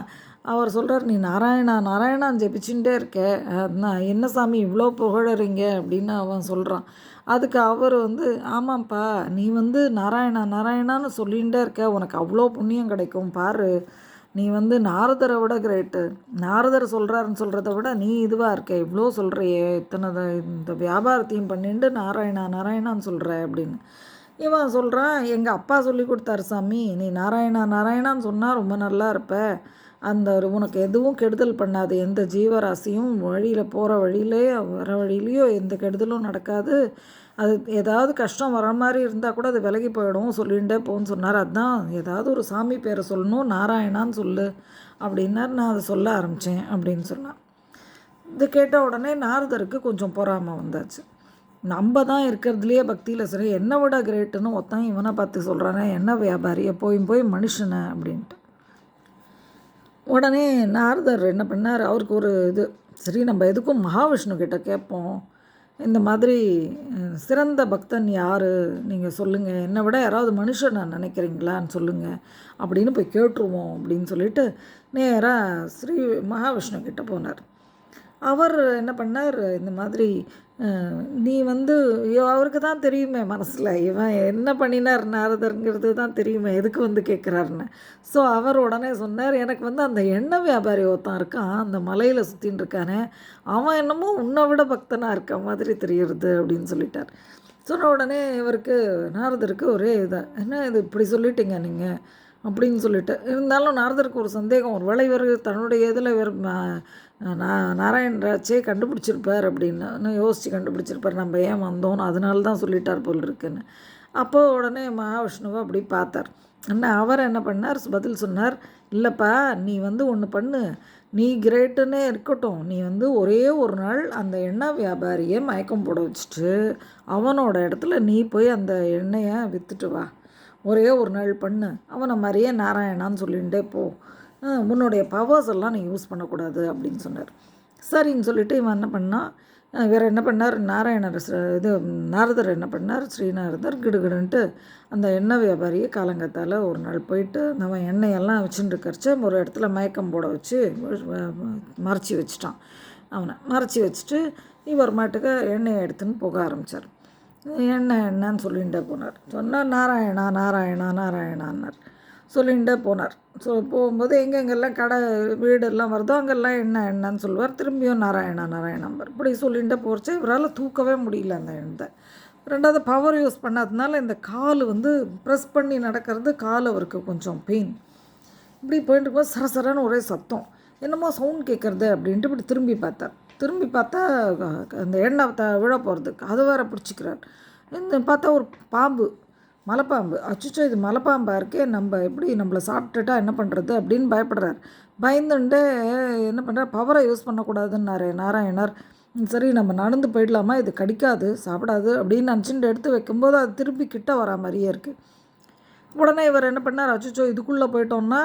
அவர் சொல்கிறார், நீ நாராயணா நாராயணான்னு ஜெபிச்சுட்டே இருக்க, நான் என்ன சாமி இவ்வளோ புகழறீங்க அப்படின்னு அவன் சொல்கிறான். அதுக்கு அவர் ஆமாம்ப்பா, நீ நாராயணா நாராயணான்னு சொல்லிகிட்டே இருக்க, உனக்கு அவ்வளோ புண்ணியம் கிடைக்கும் பாரு, நீ நாரதரை விட கிரேட்டு, நாரதர் சொல்கிறாருன்னு சொல்கிறத விட நீ இதுவாக இருக்க, இவ்வளோ சொல்கிறியே, இந்த வியாபாரத்தையும் பண்ணிட்டு நாராயணா நாராயணான்னு சொல்கிற அப்படின்னு. இவன் சொல்கிறான், எங்கள் அப்பா சொல்லி கொடுத்தாரு சாமி, நீ நாராயணா நாராயணான்னு சொன்னால் ரொம்ப நல்லா இருப்ப, உனக்கு எதுவும் கெடுதல் பண்ணாது, எந்த ஜீவராசியும் வழியில் போகிற வழியிலே வர வழியிலையோ எந்த கெடுதலும் நடக்காது, அது ஏதாவது கஷ்டம் வர மாதிரி இருந்தால் கூட அது விலகி போயிடும், சொல்லிகிட்டே போன்னு சொன்னார். அதுதான் ஏதாவது ஒரு சாமி பேரை சொல்லணும், நாராயணான்னு சொல்லு அப்படின்னார். நான் அதை சொல்ல ஆரம்பித்தேன் அப்படின்னு சொன்னான். இது கேட்ட உடனே நாரதருக்கு கொஞ்சம் பொறாமை வந்தாச்சு. நம்ம தான் இருக்கிறதுலையே பக்தியில் சரி என்னை விட கிரேட்டுன்னு ஒருத்தன் இவனை பார்த்து சொல்கிறானே, என்ன வியாபாரியை போய் மனுஷனை அப்படின்ட்டு. உடனே நாரதர் என்ன பண்ணார், அவருக்கு ஒரு சரி நம்ம எதுக்கும் மகாவிஷ்ணு கிட்ட கேட்போம், இந்த மாதிரி சிறந்த பக்தன் யார் நீங்கள் சொல்லுங்கள், என்னை விட யாராவது மனுஷனை நினைக்கிறீங்களான்னு சொல்லுங்கள் அப்படின்னு போய் கேட்டுருவோம் அப்படின்னு சொல்லிட்டு நேராக ஸ்ரீ மகாவிஷ்ணு கிட்ட போனார். அவர் என்ன பண்ணார், இந்த மாதிரி நீ அவருக்கு தான் தெரியுமே மனசில் இவன் என்ன பண்ணினார் நாரதருங்கிறது தான் தெரியுமே, எதுக்கு கேட்குறாருன்னு. ஸோ அவர் உடனே சொன்னார், எனக்கு அந்த எண்ணெய் வியாபாரி ஒருத்தன் இருக்கான், அந்த மலையில் சுற்றின்னு இருக்கானே, அவன் என்னமோ உன்னை விட பக்தனாக இருக்க மாதிரி தெரியுறது அப்படின்னு சொல்லிட்டார். சொன்ன உடனே இவருக்கு நாரதருக்கு ஒரே என்ன இது இப்படி சொல்லிட்டீங்க நீங்கள் அப்படின்னு சொல்லிட்டு. இருந்தாலும் நாரதருக்கு ஒரு சந்தேகம், ஒரு வேளை இவர் தன்னுடைய இதில் இவர் நாராயணராச்சே கண்டுபிடிச்சிருப்பார் அப்படின்னு யோசித்து கண்டுபிடிச்சிருப்பார், நம்ம ஏன் வந்தோன்னு, அதனால தான் சொல்லிட்டார் போல் இருக்குன்னு. அப்போது உடனே மகாவிஷ்ணுவை அப்படி பார்த்தார். அவர் என்ன பண்ணார், பதில் சொன்னார், இல்லைப்பா நீ ஒன்று பண்ணு, நீ கிரேட்டுன்னே இருக்கட்டும், நீ ஒரே ஒரு நாள் அந்த எண்ணெய் வியாபாரியை மயக்கம் போட வச்சுட்டு அவனோட இடத்துல நீ போய் அந்த எண்ணெயை விற்றுட்டு வா, ஒரே ஒரு நாள் பண்ணு, அவனை மாதிரியே நாராயணான்னு சொல்லிகிட்டே போ, உன்னுடைய பவர்ஸ் எல்லாம் நீ யூஸ் பண்ணக்கூடாது அப்படின்னு சொன்னார். சரின்னு சொல்லிவிட்டு இவன் என்ன பண்ணான், வேறு என்ன பண்ணார், நாரதர் என்ன பண்ணார், ஸ்ரீநாரதர் கிடுகிடுன்ட்டு அந்த எண்ணெய் வியாபாரியை காலங்கத்தால் ஒரு நாள் போயிட்டு அவன் எண்ணெயெல்லாம் வச்சுட்டு இருக்கறச்ச ஒரு இடத்துல மயக்கம் போட வச்சு மறைச்சி வச்சுட்டான். அவனை மறைச்சி வச்சுட்டு இவர் மாட்டுக்கு எண்ணெயை எடுத்துன்னு போக ஆரம்பித்தார். என்னன்னு சொல்லிகிட்டே போனார். சொன்னார், நாராயணா நாராயணா நாராயணான்னார். சொல்லிகிட்டே போனார். ஸோ போகும்போது எங்கெங்கெல்லாம் கடை வீடெல்லாம் வருதோ அங்கெல்லாம் என்னன்னு சொல்லுவார். திரும்பியும் நாராயணா நாராயணாம்பர் இப்படி சொல்லிகிட்டே போகிறச்சு இவரால் தூக்கவே முடியல அந்த எண்ணத்தை. ரெண்டாவது பவர் யூஸ் பண்ணாததுனால இந்த கால் ப்ரெஸ் பண்ணி நடக்கிறது, கால் அவருக்கு கொஞ்சம் பெயின். இப்படி போயிட்டு இருக்கும்போது சரசரன்னு ஒரே சத்தம், என்னமோ சவுண்ட் கேட்குறது அப்படின்ட்டு இப்படி திரும்பி பார்த்தார். திரும்பி பார்த்தா அந்த எண்ணெய் விழ போகிறதுக்கு அது வேற பிடிச்சிக்கிறார். இந்த பார்த்தா ஒரு பாம்பு, மலைப்பாம்பு. அச்சச்சோ இது மலைப்பாம்பா இருக்கே, நம்ம எப்படி நம்மளை சாப்பிட்டுட்டா என்ன பண்ணுறது அப்படின்னு பயப்படுறார். பயந்துட்டு என்ன பண்ணுறார், பவரை யூஸ் பண்ணக்கூடாதுன்னாரு நாராயணர். சரி நம்ம நடந்து போயிடலாமா, இது கடிக்காது சாப்பிடாது அப்படின்னு நினச்சிட்டு எடுத்து வைக்கும்போது அது திருப்பி கிட்ட வரா மாதிரியே இருக்குது. உடனே இவர் என்ன பண்ணார், அச்சச்சோ இதுக்குள்ளே போயிட்டோம்னா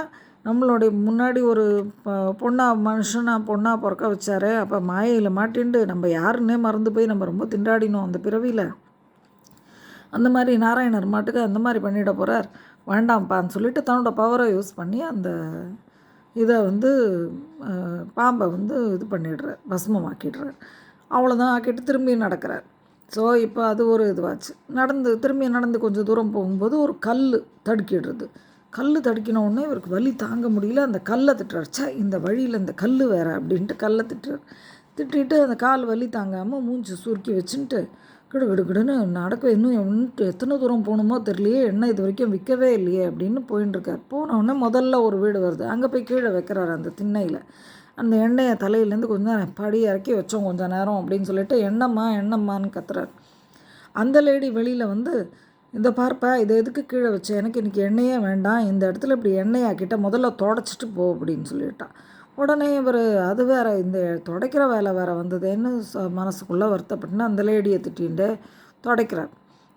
நம்மளுடைய முன்னாடி ஒரு பொண்ணாக பிறக்க வச்சார், அப்போ மாயையில் மாட்டின்ட்டு நம்ம யாருன்னே மறந்து போய் நம்ம ரொம்ப திண்டாடினோம் அந்த பிறவியில். அந்த மாதிரி நாராயணர் மாட்டுக்கு அந்த மாதிரி பண்ணிட போகிறார், வேண்டாம்ப்பான்னு சொல்லிட்டு தன்னோட பவரை யூஸ் பண்ணி அந்த இதை வந்து பாம்பை வந்து இது பண்ணிடுறார், பஸ்மமாக்கிடுறார். அவ்வளோதான் ஆக்கிட்டு திரும்பி நடக்கிறார். ஸோ இப்போ அது ஒரு இதுவாச்சு. திரும்பி நடந்து கொஞ்சம் தூரம் போகும்போது ஒரு கல் தடுக்கிடுறது. கல் தடுக்கின உடனே இவருக்கு வலி தாங்க முடியல, அந்த கல்லை திட்டுறார். இந்த வழியில் இந்த கல் வேறு அப்படின்ட்டு கல்லை திட்டுறார். திட்டிட்டு அந்த கால் வலி தாங்காமல் மூஞ்சி சுருக்கி வச்சுன்ட்டு கிடுகிடுன்னு நடக்க இன்னும் எத்தனை தூரம் போகணுமோ தெரியலையே, என்ன இது வரைக்கும் விற்கவே இல்லையே அப்படின்னு போயின்னு இருக்கார். போனவுடனே முதல்ல ஒரு வீடு வருது, அங்கே போய் கீழே வைக்கிறார் அந்த திண்ணையில். அந்த எண்ணெயை தலையிலேருந்து கொஞ்சம் படி இறக்கி வச்சோம் கொஞ்சம் நேரம் அப்படின்னு சொல்லிட்டு எண்ணம்மான்னு கத்துறார். அந்த லேடி வெளியில் வந்து, இதை பார்ப்பா இதை எதுக்கு கீழே வச்சேன், எனக்கு இன்றைக்கி எண்ணெயே வேண்டாம், இந்த இடத்துல இப்படி எண்ணெயாக்கிட்ட முதல்ல தொடச்சிட்டு போ அப்படின்னு சொல்லிட்டான். உடனே இவர் அது வேறு இந்த துடைக்கிற வேலை வேறு வந்ததுன்னு மனசுக்குள்ளே வருத்தப்பட்டுன்னு அந்த லேடியை திட்டின்ட்டு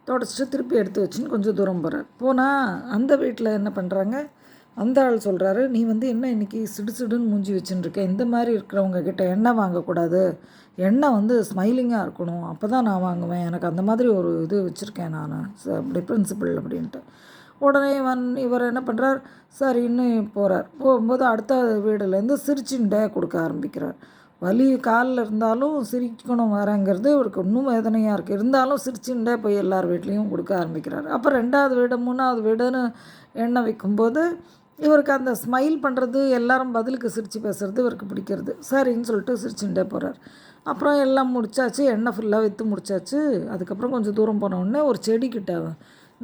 தொடச்சிட்டு திருப்பி எடுத்து வச்சுன்னு கொஞ்சம் தூரம் போகிறார். போனால் அந்த வீட்டில் என்ன பண்ணுறாங்க, அந்த ஆள் சொல்கிறாரு, நீ வந்து என்ன இன்றைக்கி சிடுன்னு மூஞ்சி வச்சுட்டுருக்க, இந்த மாதிரி இருக்கிறவங்க கிட்ட எண்ணெய் வாங்கக்கூடாது, எண்ணெய் வந்து ஸ்மைலிங்காக இருக்கணும், அப்போ தான் நான் வாங்குவேன், எனக்கு அந்த மாதிரி ஒரு இது வச்சுருக்கேன் நான் அப்படி பிரின்சிபல் அப்படின்ட்டு. உடனே இவர் என்ன பண்ணுறார், சரின்னு போகிறார். போகும்போது அடுத்த வீடுலேருந்து சிரிச்சுண்டே கொடுக்க ஆரம்பிக்கிறார். வலி காலில் இருந்தாலும் சிரிக்கணும் வேறங்கிறது இவருக்கு இன்னும் வேதனையாக இருக்குது. இருந்தாலும் சிரிச்சுண்டே போய் எல்லார் வீட்லேயும் கொடுக்க ஆரம்பிக்கிறார். அப்போ 2வது வீடு 3வது வீடுன்னு எண்ணெய் வைக்கும்போது இவருக்கு அந்த ஸ்மைல் பண்ணுறது, எல்லாரும் பதிலுக்கு சிரித்து பேசுகிறது இவருக்கு பிடிக்கிறது. சரின்னு சொல்லிட்டு சிரிச்சுட்டே போகிறார். அப்புறம் எல்லாம் முடிச்சாச்சு, எண்ணெய் ஃபுல்லாக விற்று முடிச்சாச்சு. அதுக்கப்புறம் கொஞ்சம் தூரம் போன உடனே ஒரு செடிக்கிட்ட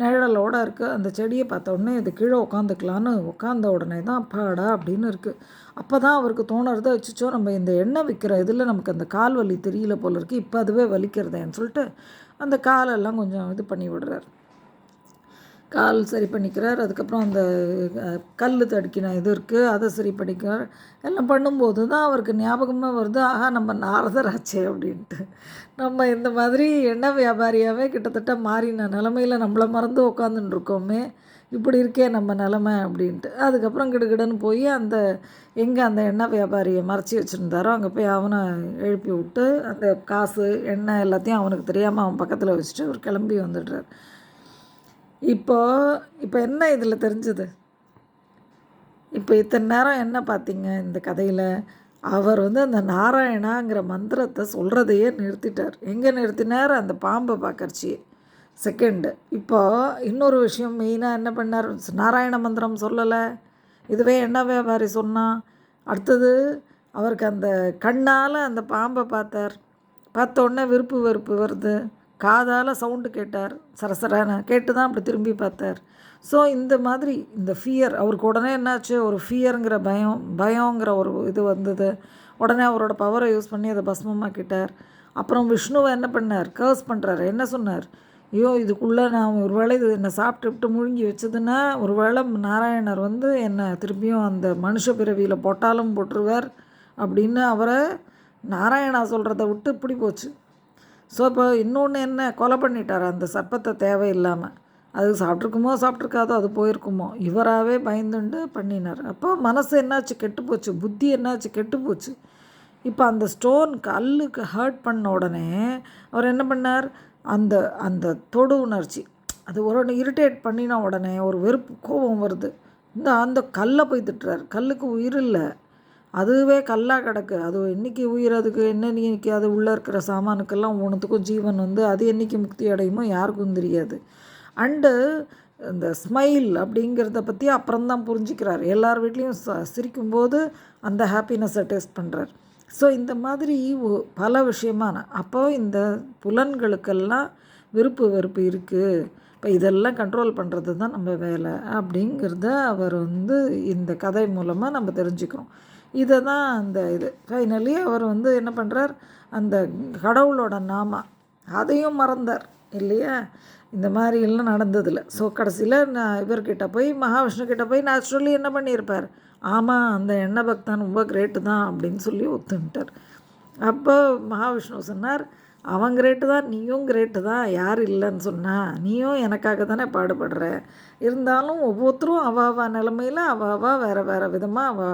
நிழலோடு இருக்குது. அந்த செடியை பார்த்த உடனே இது கீழே உட்காந்துக்கலான்னு உட்காந்த உடனே தான் அப்பாடா அப்படின்னு இருக்குது. அப்போ தான் அவருக்கு தோணுறது, வச்சுச்சோ நம்ம இந்த எண்ணெய் விற்கிற இதில் நமக்கு அந்த கால் வலி தெரியல போல இருக்குது, இப்போ அதுவே வலிக்கிறதேன்னு சொல்லிட்டு அந்த காலெல்லாம் கொஞ்சம் இது பண்ணி விடுறார், கால் சரி பண்ணிக்கிறார். அதுக்கப்புறம் அந்த கல் தடுக்கின இது இருக்குது அதை சரி பண்ணிக்கிறார். எல்லாம் பண்ணும்போது தான் அவருக்கு ஞாபகமாக வருது, ஆஹா நம்ம நாரதராச்சே அப்படின்ட்டு. நம்ம இந்த மாதிரி எண்ணெய் வியாபாரியாகவே கிட்டத்தட்ட மாறின நிலமையில் நம்மளை மறந்து உட்காந்துட்டுருக்கோமே, இப்படி இருக்கே நம்ம நிலமை அப்படின்ட்டு. அதுக்கப்புறம் கிடுகிடன்னு போய் எங்கே அந்த எண்ணெய் வியாபாரியை மறைச்சி வச்சுருந்தாரோ அங்கே போய் அவனை எழுப்பி விட்டு அந்த காசு எண்ணெய் எல்லாத்தையும் அவனுக்கு தெரியாமல் அவன் பக்கத்தில் வச்சுட்டு அவர் கிளம்பி வந்துடுறார். இப்போ என்ன இதில் தெரிஞ்சது, இப்போ இத்தனை நேரம் என்ன பார்த்தீங்க இந்த கதையில், அவர் வந்து அந்த நாராயணாங்கிற மந்திரத்தை சொல்கிறதையே நிறுத்திட்டார். எங்கே நிறுத்தினார், அந்த பாம்பை பார்க்கறச்சி செகண்டு. இப்போ இன்னொரு விஷயம் மெயினாக என்ன பண்ணார், நாராயண மந்திரம் சொல்லலை, இதுவே எண்ணெய் வியாபாரி சொன்னான். அடுத்தது அவருக்கு அந்த கண்ணால் அந்த பாம்பை பார்த்த உடனே விருப்பு வெறுப்பு வருது, காதால் சவுண்டு கேட்டார், சரசரான கேட்டு தான் அப்படி திரும்பி பார்த்தார். ஸோ இந்த மாதிரி இந்த ஃபியர் அவருக்கு உடனே என்னாச்சு, ஒரு ஃபியருங்கிற பயங்கிற ஒரு இது வந்தது. உடனே அவரோட பவரை யூஸ் பண்ணி அதை பஸ்மமாக்கிட்டார். அப்புறம் விஷ்ணுவை என்ன பண்ணார், கர்ஸ் பண்ணுறாரு. என்ன சொன்னார், ஐயோ இதுக்குள்ளே நான் ஒரு வேளை இது என்னை சாப்பிட்டு முழுங்கி வச்சதுன்னா ஒரு வேளை நாராயணர் வந்து என்னை திருப்பியும் அந்த மனுஷ பிறவியில் போட்டாலும் போட்டுருவார் அப்படின்னு அவரை நாராயணா சொல்கிறத விட்டு இப்படி போச்சு. ஸோ இப்போ இன்னொன்று என்ன, கொலை பண்ணிட்டார் அந்த சர்ப்பத்தை தேவையில்லாமல். அது சாப்பிட்ருக்காதோ அது போயிருக்குமோ, இவராகவே பயந்துண்டு பண்ணினார். அப்போ மனசு என்னாச்சு கெட்டுப்போச்சு, புத்தி என்னாச்சு கெட்டுப்போச்சு. இப்போ அந்த ஸ்டோன் கல்லுக்கு ஹர்ட் பண்ண உடனே அவர் என்ன பண்ணார், அந்த அந்த தொடு உணர்ச்சி அது ஒரு இரிட்டேட் பண்ணின உடனே ஒரு வெறுப்பு கோபம் வருது. அந்த கல்லை போய் திட்டுறார். கல்லுக்கு உயிர் இல்லை, அதுவே கல்லாக கிடக்கு, அது என்றைக்கு உயிர், அதுக்கு என்னன்னைக்கு அது உள்ளே இருக்கிற சாமானுக்கெல்லாம் ஒன்றுத்துக்கும் ஜீவன் வந்து அது என்றைக்கு முக்தி அடையுமோ யாருக்கும் தெரியாது. அண்டு இந்த ஸ்மைல் அப்படிங்கிறத பற்றி அப்புறம்தான் புரிஞ்சுக்கிறார். எல்லார் வீட்லேயும் சிரிக்கும்போது அந்த ஹாப்பினஸை டேஸ்ட் பண்ணுறார். ஸோ இந்த மாதிரி பல விஷயமான அப்போ இந்த புலன்களுக்கெல்லாம் விருப்பு வெறுப்பு இருக்குது. இப்போ இதெல்லாம் கண்ட்ரோல் பண்ணுறது தான் நம்ம வேலை அப்படிங்கிறத அவர் வந்து இந்த கதை மூலமாக நம்ம தெரிஞ்சுக்கிறோம். இதை தான் அந்த இது ஃபைனலி அவர் வந்து என்ன பண்ணுறார், அந்த கடவுளோட நாமா அதையும் மறந்தார் இல்லையா? இந்த மாதிரி எல்லாம் நடந்ததில்ல. ஸோ கடைசியில் நான் இவர்கிட்ட போய் மகாவிஷ்ணுக்கிட்ட போய் நேச்சுரலி என்ன பண்ணியிருப்பார், ஆமாம் அந்த எண்ணெய் பக்தன் ரொம்ப கிரேட்டு தான் அப்படின்னு சொல்லி ஒத்துன்ட்டார். அப்போ மகாவிஷ்ணு சொன்னார், அவன் கிரேட்டு தான், நீயும் கிரேட்டு தான், யார் இல்லைன்னு சொன்னா, நீயும் எனக்காக தானே பாடுபடுற. இருந்தாலும் ஒவ்வொருத்தரும் அவ நிலமையில் அவ வேறு வேறு விதமாக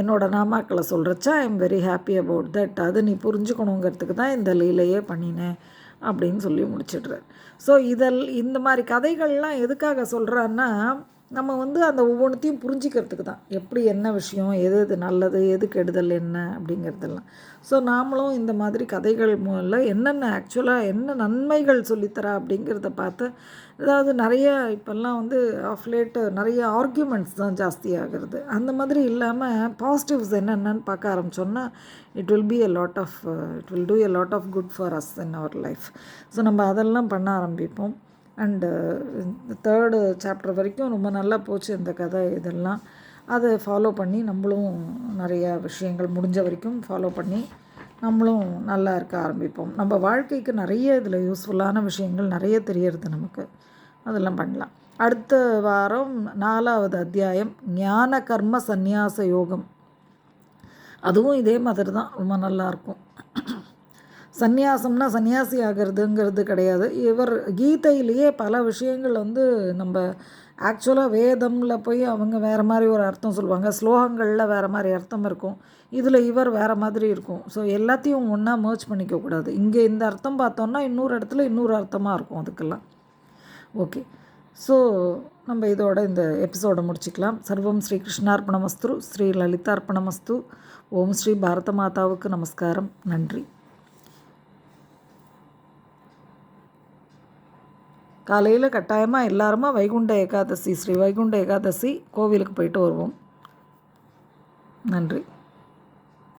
என்னோட நாமாக்களை சொல்கிறச்ச I am very happy about that. அது நீ புரிஞ்சுக்கணுங்கிறதுக்கு தான் இந்த லீலையே பண்ணினேன் அப்படின்னு சொல்லி முடிச்சிடுறார். ஸோ இந்த மாதிரி கதைகள்லாம் எதுக்காக சொல்கிறான்னா, நம்ம வந்து அந்த ஒவ்வொன்றுத்தையும் புரிஞ்சிக்கிறதுக்கு தான், எப்படி என்ன விஷயம், எது எது நல்லது, எது கெடுதல் என்ன அப்படிங்கிறதெல்லாம். ஸோ நாமளும் இந்த மாதிரி கதைகள் மூலம் என்னென்ன ஆக்சுவலாக என்ன நன்மைகள் சொல்லித்தரா அப்படிங்கிறத பார்த்து, அதாவது நிறைய இப்போல்லாம் வந்து ஆஃப் லேட்டு நிறைய ஆர்கியூமெண்ட்ஸ் தான் ஜாஸ்தி ஆகிறது. அந்த மாதிரி இல்லாமல் பாசிட்டிவ்ஸ் என்னென்னு பார்க்க ஆரம்பித்தோன்னா it will do a lot of good for us in our life. So நம்ம அதெல்லாம் பண்ண ஆரம்பிப்போம். அண்டு 3rd சாப்டர் வரைக்கும் ரொம்ப நல்லா போச்சு இந்த கதை. இதெல்லாம் அதை ஃபாலோ பண்ணி நம்மளும் நிறையா விஷயங்கள் முடிஞ்ச வரைக்கும் ஃபாலோ பண்ணி நம்மளும் நல்லா இருக்க ஆரம்பிப்போம். நம்ம வாழ்க்கைக்கு நிறைய இதில் யூஸ்ஃபுல்லான விஷயங்கள் நிறைய தெரியறது நமக்கு. அதெல்லாம் பண்ணலாம். அடுத்த வாரம் 4வது அத்தியாயம் ஞான கர்ம சந்நியாச யோகம். அதுவும் இதே மாதிரி தான், ரொம்ப நல்லாயிருக்கும். சந்நியாசம்னா சன்னியாசி ஆகிறதுங்கிறது கிடையாது. இவர் கீதையிலேயே பல விஷயங்கள் வந்து நம்ம ஆக்சுவலாக வேதமில் போய் அவங்க வேறு மாதிரி ஒரு அர்த்தம் சொல்லுவாங்க, ஸ்லோகங்களில் வேறு மாதிரி அர்த்தம் இருக்கும், இதில் இவர் வேறு மாதிரி இருக்கும். ஸோ எல்லாத்தையும் ஒன்றா மர்ச் பண்ணிக்கக்கூடாது. இங்கே இந்த அர்த்தம் பார்த்தோன்னா இன்னொரு இடத்துல இன்னொரு அர்த்தமாக இருக்கும் அதுக்கெல்லாம். ஓகே, ஸோ நம்ம இதோட இந்த எபிசோடை முடிச்சுக்கலாம். சர்வம் ஸ்ரீ கிருஷ்ணார்ப்பணமஸ்து, ஸ்ரீ லலிதார்ப்பணமஸ்து. ஓம் ஸ்ரீ பாரத மாதாவுக்கு நமஸ்காரம். நன்றி. காலையில் கட்டாயமாக எல்லாருமா வைகுண்ட ஏகாதசி, ஸ்ரீ வைகுண்ட ஏகாதசி கோவிலுக்கு போயிட்டு வருவோம். நன்றி.